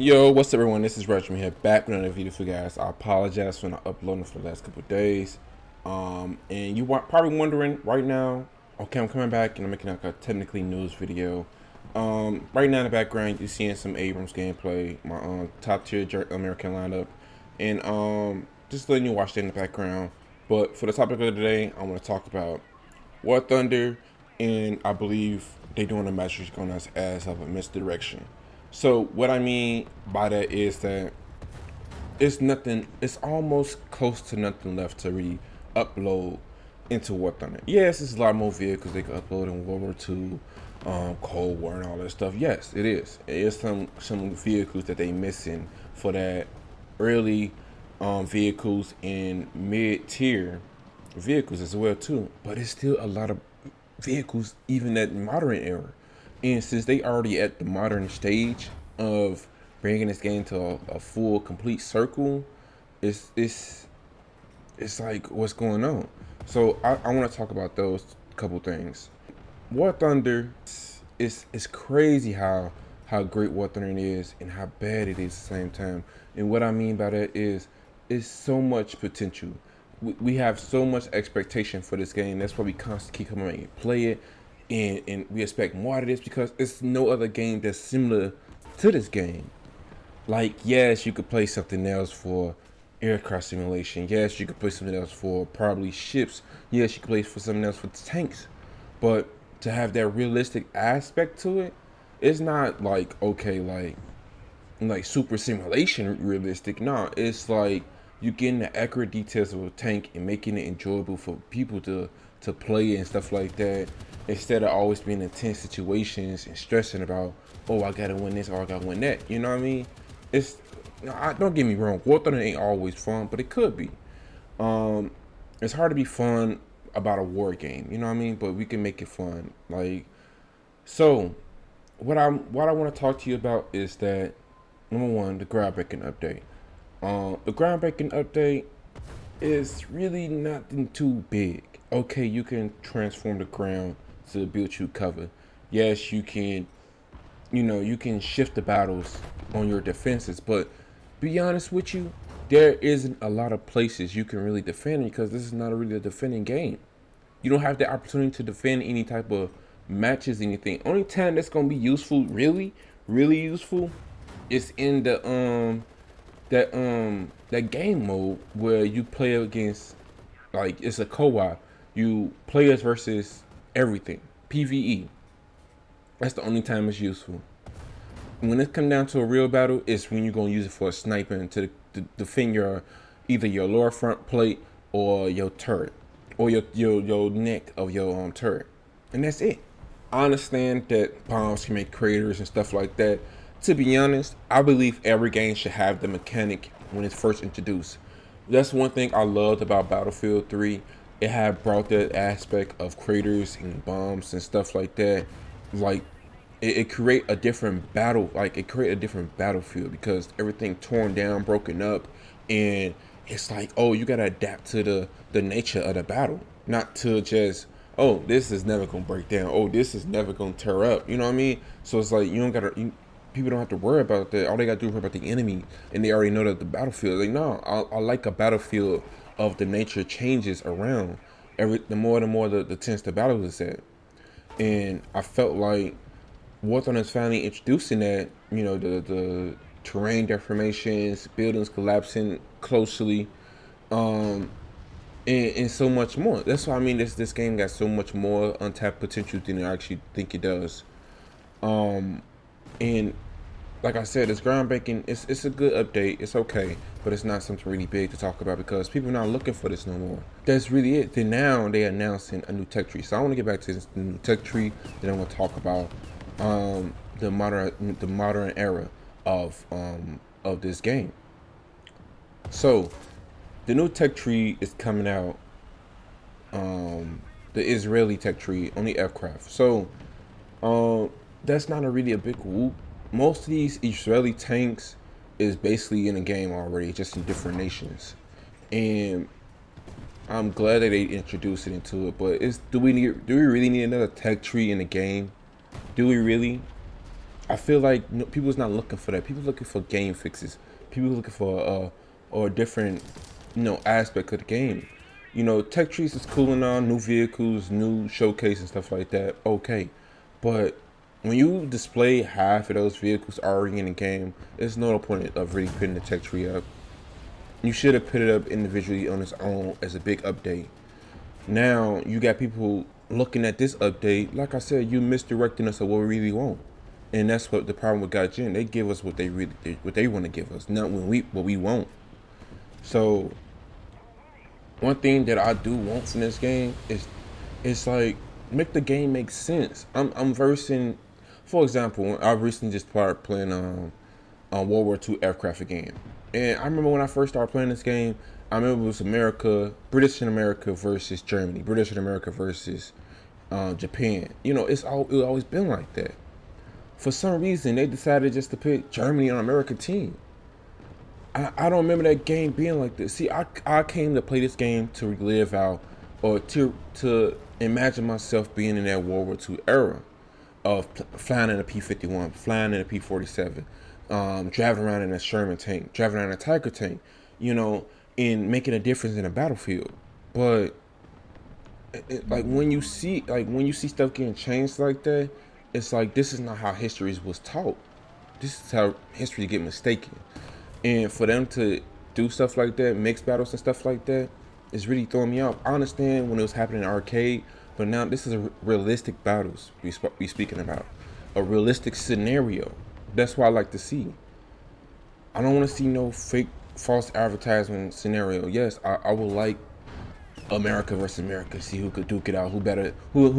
Yo, what's up everyone? This is RisingDreamer here, back with another video for you guys. I apologize for not uploading for the last couple of days. And you are probably wondering right now, okay, I'm coming back and I'm making like a technically news video. Right now in the background, you're seeing some Abrams gameplay, my top tier American lineup. And just letting you watch that in the background. But for the topic of the day, I want to talk about Warthunder, and I believe they're doing a match on us as of a misdirection. So what I mean by that is that it's nothing. It's almost close to nothing left to re-upload into Warthunder. Yes, it's a lot more vehicles they can upload in World War II, Cold War, and all that stuff. Yes, it is. It is some vehicles that they missing for that early vehicles and mid-tier vehicles as well too. But it's still a lot of vehicles even at modern era. And since they already at the modern stage of bringing this game to a full complete circle, it's like what's going on. So I want to talk about those couple things. War Thunder is crazy how great War Thunder is and how bad it is at the same time. And what I mean by that is so much potential. We have so much expectation for this game. That's why we constantly keep coming and play it, and we expect more out of this because it's no other game that's similar to this game. Like, yes, you could play something else for aircraft simulation. Yes, you could play something else for probably ships. Yes, you could play for something else for tanks. But to have that realistic aspect to it, it's not like, okay, like super simulation realistic. No, it's like you getting the accurate details of a tank and making it enjoyable for people to play and stuff like that, instead of always being in tense situations and stressing about, oh, I gotta win this or I gotta win that. You know what I mean? It's don't get me wrong, War Thunder ain't always fun, but it could be. It's hard to be fun about a war game, you know what I mean? But we can make it fun. Like, so what I want to talk to you about is that, number one, the groundbreaking update. The groundbreaking update is really nothing too big. Okay, you can transform the ground to build you cover. Yes, you can, you can shift the battles on your defenses, but be honest with you, there isn't a lot of places you can really defend because this is not really a defending game. You don't have the opportunity to defend any type of matches, anything. Only time that's gonna be useful, really, really useful, is in that game mode where you play against, like, it's a co-op. You players versus everything. PvE. That's the only time it's useful. When it comes down to a real battle, it's when you're gonna use it for a sniping to defend your either your lower front plate or your turret or your neck of your turret, and that's it. I understand that bombs can make craters and stuff like that. To be honest, I believe every game should have the mechanic when it's first introduced. That's one thing I loved about Battlefield 3. It had brought that aspect of craters and bombs and stuff like that. Like, it create a different battle, like it create a different battlefield because everything torn down, broken up, and it's like, oh, you gotta adapt to the nature of the battle, not to just, oh, this is never gonna break down, oh, this is never gonna tear up, you know what I mean? So it's like you don't gotta, people don't have to worry about that. All they gotta do is worry about the enemy, and they already know that the battlefield. Like, no, I like a battlefield of the nature changes around the more the tense the battle is at, and I felt like Warthog is finally introducing that, the terrain deformations, buildings collapsing closely, and so much more. That's why I mean this game got so much more untapped potential than I actually think it does. And like I said, it's groundbreaking. It's a good update. It's okay, but it's not something really big to talk about because people are not looking for this no more. That's really it. Then now they announcing a new tech tree. So I want to get back to this new tech tree. Then I want to talk about the modern era of this game. So the new tech tree is coming out. The Israeli tech tree on the aircraft. So that's not really a big whoop. Most of these Israeli tanks is basically in the game already, just in different nations, and I'm glad that they introduced it into it. But do we really need another tech tree in the game? Do we really? I feel like people's not looking for that. People looking for game fixes. People looking for or a different, aspect of the game. Tech trees is cool and all, new vehicles, new showcase and stuff like that. Okay, but when you display half of those vehicles already in the game, there's no point of really putting the tech tree up. You should have put it up individually on its own as a big update. Now you got people looking at this update. Like I said, you misdirecting us of what we really want, and that's what the problem with Gaijin. They give us what they want to give us, not what we want. So one thing that I do want from this game is it's like make the game make sense. I'm versing, for example, I recently just started playing World War II aircraft game, and I remember when I first started playing this game, I remember it was British and America versus Germany, British and America versus Japan. It's always been like that. For some reason, they decided just to put Germany on American team. I don't remember that game being like this. See, I came to play this game to relive out, or to imagine myself being in that World War II era of flying in a P-51, flying in a P-47, driving around in a Sherman tank, driving around in a Tiger tank, and making a difference in a battlefield. But like when you see stuff getting changed like that, it's like this is not how history was taught. This is how history get mistaken. And for them to do stuff like that, mixed battles and stuff like that, is really throwing me off. I understand when it was happening in arcade, but now this is a realistic battles we speaking about, a realistic scenario. That's what I like to see. I don't want to see no fake, false advertisement scenario. Yes, I would like America versus America, see who could duke it out, who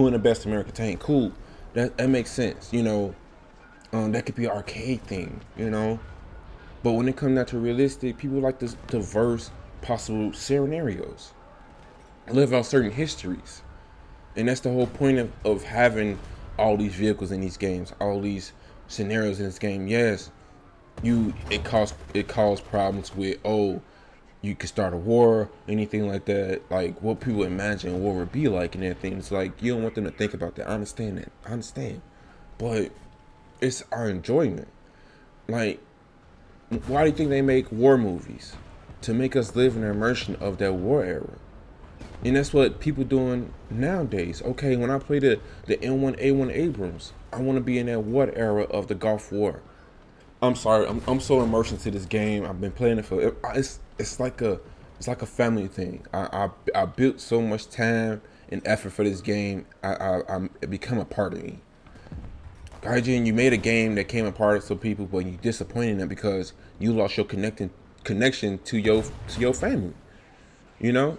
in the best American tank. Cool, that makes sense. That could be an arcade thing. But when it comes down to realistic, people like to verse possible scenarios, live out certain histories. And that's the whole point of having all these vehicles in these games, all these scenarios in this game. Yes, it caused problems with, you could start a war, anything like that, like what people imagine war would be like and everything. It's like you don't want them to think about that. I understand that. I understand. But it's our enjoyment. Like, why do you think they make war movies? To make us live in the immersion of that war era. And that's what people doing nowadays. Okay, when I play the M1A1 Abrams, I want to be in that war era of the Gulf War. I'm sorry, I'm so immersed into this game. I've been playing it for it's like a family thing. I built so much time and effort for this game. It become a part of me. Gaijin, you made a game that came apart of some people, but you disappointed them because you lost your connection to your family. You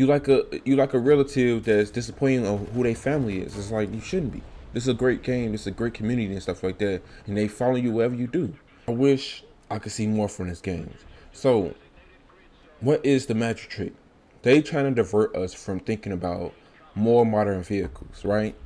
like a relative that's disappointing of who their family is. It's like you shouldn't be. This is a great game. This is a great community and stuff like that, and they follow you wherever you do. I wish I could see more from this game. So, what is the magic trick? They trying to divert us from thinking about more modern vehicles, right?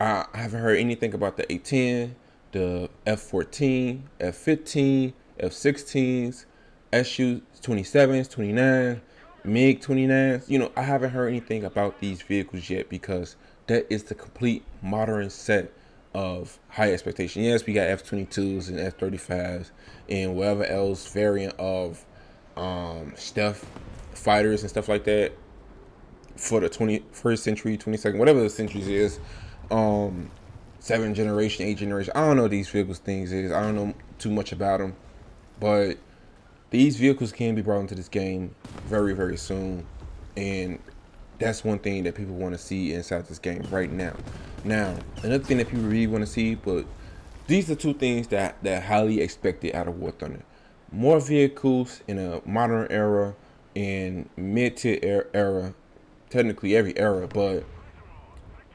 I haven't heard anything about the A10, the F14, F15, F16s, SU-27s, 29, MiG-29s. I haven't heard anything about these vehicles yet because that is the complete modern set of high expectation. Yes, we got F-22s and F-35s and whatever else variant of stealth fighters and stuff like that for the 21st century, 22nd, whatever the centuries is. 7th generation, 8th generation. I don't know what these vehicles things is. I don't know too much about them, but these vehicles can be brought into this game very, very soon, and that's one thing that people want to see inside this game right now. Now, another thing that people really want to see, but these are two things that highly expected out of War Thunder: more vehicles in a modern era and mid-tier era, technically every era, but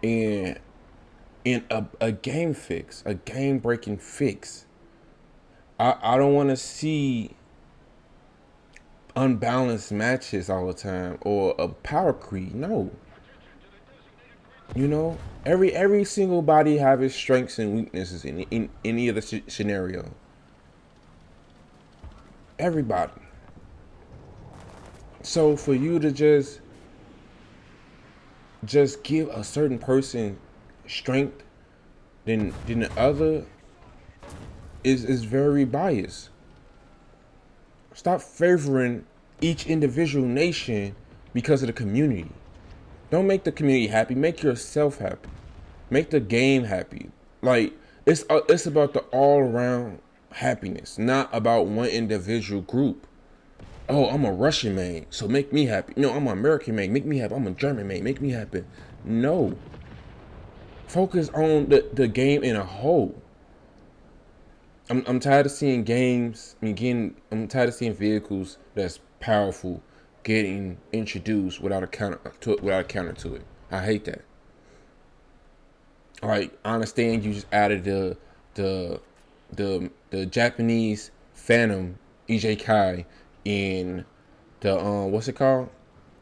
in a game fix, a game breaking fix. I don't want to see unbalanced matches all the time or a power creep. No. Every single body have its strengths and weaknesses in any of the scenario. Everybody. So for you to just give a certain person strength then the other is very biased. Stop favoring each individual nation because of the community. Don't make the community happy. Make yourself happy. Make the game happy. Like it's about the all around happiness, not about one individual group. Oh, I'm a Russian man, so make me happy. No, I'm an American man, make me happy. I'm a German man, make me happy. No. Focus on the game in a whole. I'm tired of seeing games. I'm tired of seeing vehicles that's powerful getting introduced without a counter to it. I hate that. Like, I understand you just added the Japanese Phantom EJ Kai in the what's it called,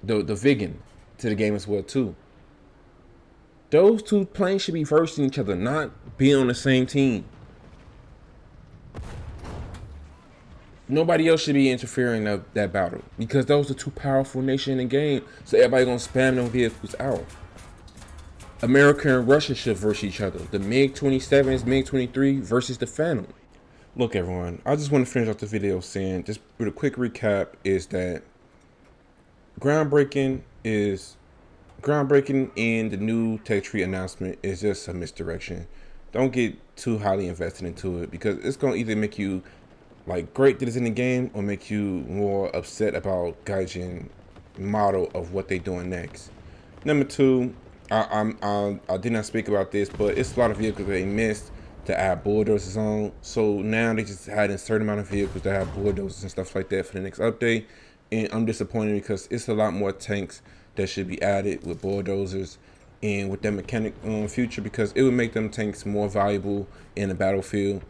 the vegan to the game as well too. Those two planes should be versing each other, not being on the same team. Nobody else should be interfering in that battle because those are two powerful nations in the game. So everybody gonna spam them vehicles out. America and Russia should verse each other. The MiG-27s, MiG-23 versus the Phantom. Look, everyone, I just want to finish off the video saying, just with a quick recap, is that groundbreaking in the new tech tree announcement is just a misdirection. Don't get too highly invested into it because it's gonna either make you like great that it's in the game or make you more upset about Gaijin model of what they're doing next. Number two, I did not speak about this, but it's a lot of vehicles that they missed to add bulldozers on. So now they just had a certain amount of vehicles that have bulldozers and stuff like that for the next update. And I'm disappointed because it's a lot more tanks that should be added with bulldozers and with that mechanic future, because it would make them tanks more valuable in the battlefield.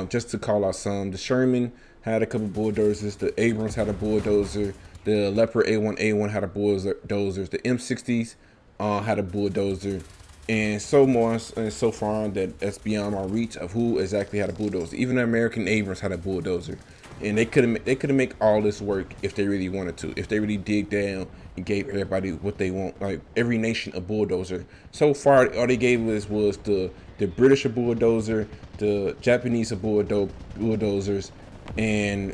Just to call out some, the Sherman had a couple bulldozers, the Abrams had a bulldozer, the Leopard A1A1 had a bulldozer, the M60s had a bulldozer, and so more and so far that's beyond my reach of who exactly had a bulldozer. Even the American Abrams had a bulldozer, and they could make all this work if they really wanted to, if they really dig down and gave everybody what they want, like every nation a bulldozer. So far, all they gave us was the British a bulldozer, the Japanese a bulldozers, and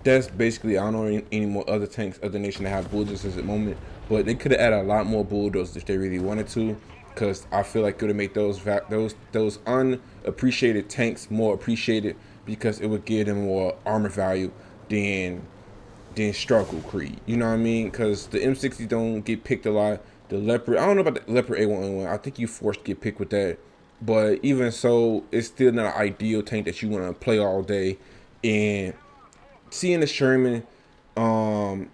that's basically, I don't know any more other tanks, other nations that have bulldozers at the moment, but they could have added a lot more bulldozers if they really wanted to, because I feel like it would make those unappreciated tanks more appreciated, because it would give them more armor value than struggle creed. You know what I mean? Because the M60 don't get picked a lot. The Leopard, I don't know about the Leopard A1A1. I think you forced to get picked with that. But even so, it's still not an ideal tank that you want to play all day. And seeing the Sherman Sherman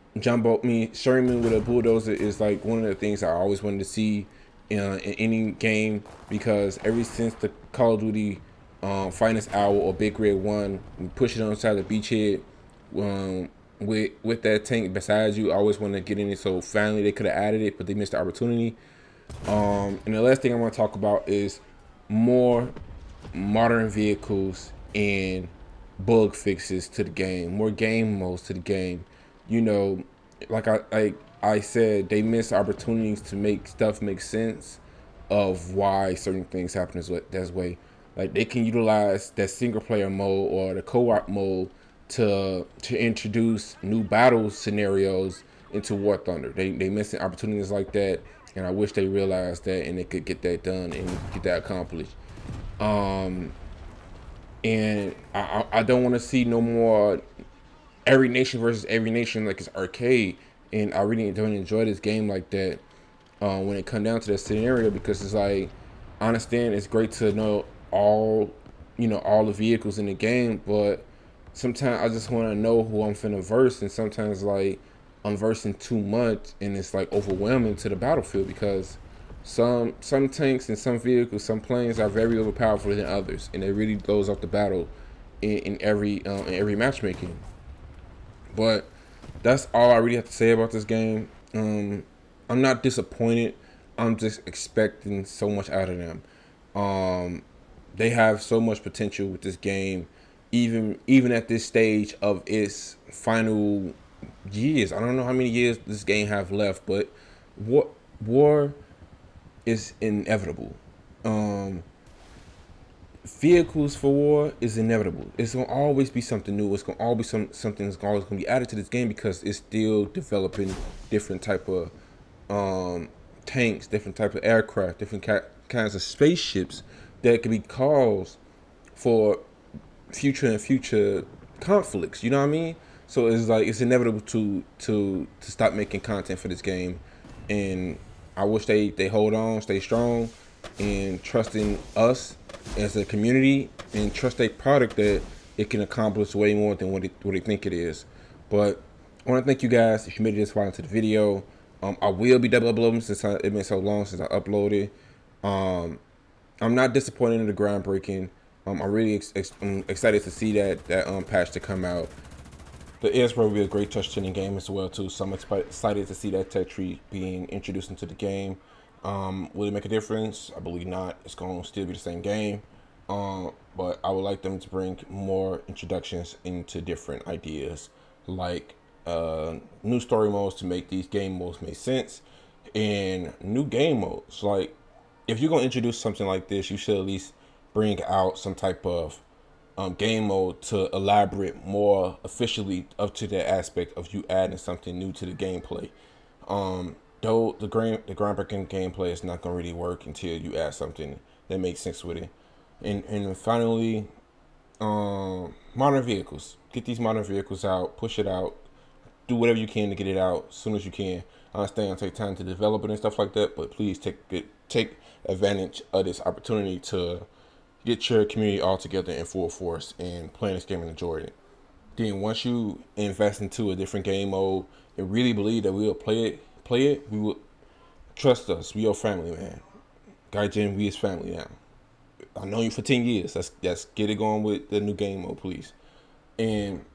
with a bulldozer is like one of the things I always wanted to see in any game, because ever since the Call of Duty Finest Hour or Big Red 1, we push it on the side of the beachhead with that tank beside you, I always wanted to get in it. So finally they could have added it, but they missed the opportunity. And the last thing I want to talk about is more modern vehicles and bug fixes to the game, more game modes to the game. You know, like I said, they miss opportunities to make stuff make sense of why certain things happen this way. Like, they can utilize that single player mode or the co-op mode to introduce new battle scenarios into Warthunder. They missing opportunities like that, and I wish they realized that and they could get that done and get that accomplished. And I don't want to see no more every nation versus every nation like it's arcade. And I really don't enjoy this game like that when it comes down to that scenario, because it's like, I understand it's great to know all the vehicles in the game, but sometimes I just want to know who I'm finna verse, and sometimes like I'm versing too much and it's like overwhelming to the battlefield, because some tanks and some vehicles, some planes are very overpowerful than others, and it really goes off the battle in every matchmaking. But that's all I really have to say about this game. I'm not disappointed. I'm just expecting so much out of them. They have so much potential with this game, even at this stage of its final years. I don't know how many years this game have left, but war is inevitable. vehicles for war is inevitable. It's gonna always be something new. It's gonna always be something that's always gonna be added to this game because it's still developing different type of tanks, different type of aircraft, different kinds of spaceships that could be caused for future conflicts. You know what I mean? So it's like it's inevitable to stop making content for this game, and I wish they hold on, stay strong, and trust in us as a community, and trust a product that it can accomplish way more than what they think it is. But I want to thank you guys if you made it this far into the video. I will be double uploading since it's been so long since I uploaded. I'm not disappointed in the groundbreaking. I'm really I'm excited to see that patch to come out. The air spray will be a great touch in the game as well too. So I'm excited to see that tech tree being introduced into the game. Will it make a difference? I believe not. It's going to still be the same game. But I would like them to bring more introductions into different ideas, like new story modes to make these game modes make sense, and new game modes. Like, if you're going to introduce something like this, you should at least bring out some type of game mode to elaborate more officially up to that aspect of you adding something new to the gameplay. Though the groundbreaking gameplay is not gonna really work until you add something that makes sense with it. And finally, modern vehicles. Get these modern vehicles out, push it out, do whatever you can to get it out as soon as you can. I understand it'll take time to develop it and stuff like that, but please take advantage of this opportunity to get your community all together in full force and playing this game and enjoy it. Then once you invest into a different game mode and really believe that we will play it, we will trust us. We your family, man. Gaijin, we is family now. I know you for 10 years. Let's get it going with the new game mode, please. And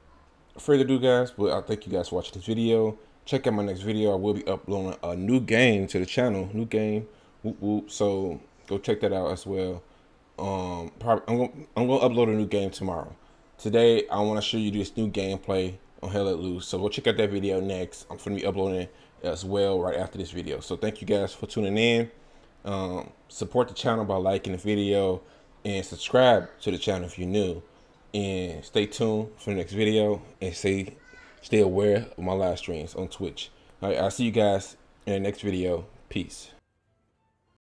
further ado, guys, but I thank you guys for watching this video. Check out my next video. I will be uploading a new game to the channel. New game. Whoop, whoop. So go check that out as well. Probably I'm gonna upload a new game tomorrow. Today I want to show you this new gameplay on Hell Let Loose. So go check out that video next. I'm gonna be uploading it as well right after this video. So thank you guys for tuning in. Support the channel by liking the video and subscribe to the channel if you're new. And stay tuned for the next video and stay aware of my live streams on Twitch. All right, I'll see you guys in the next video. Peace.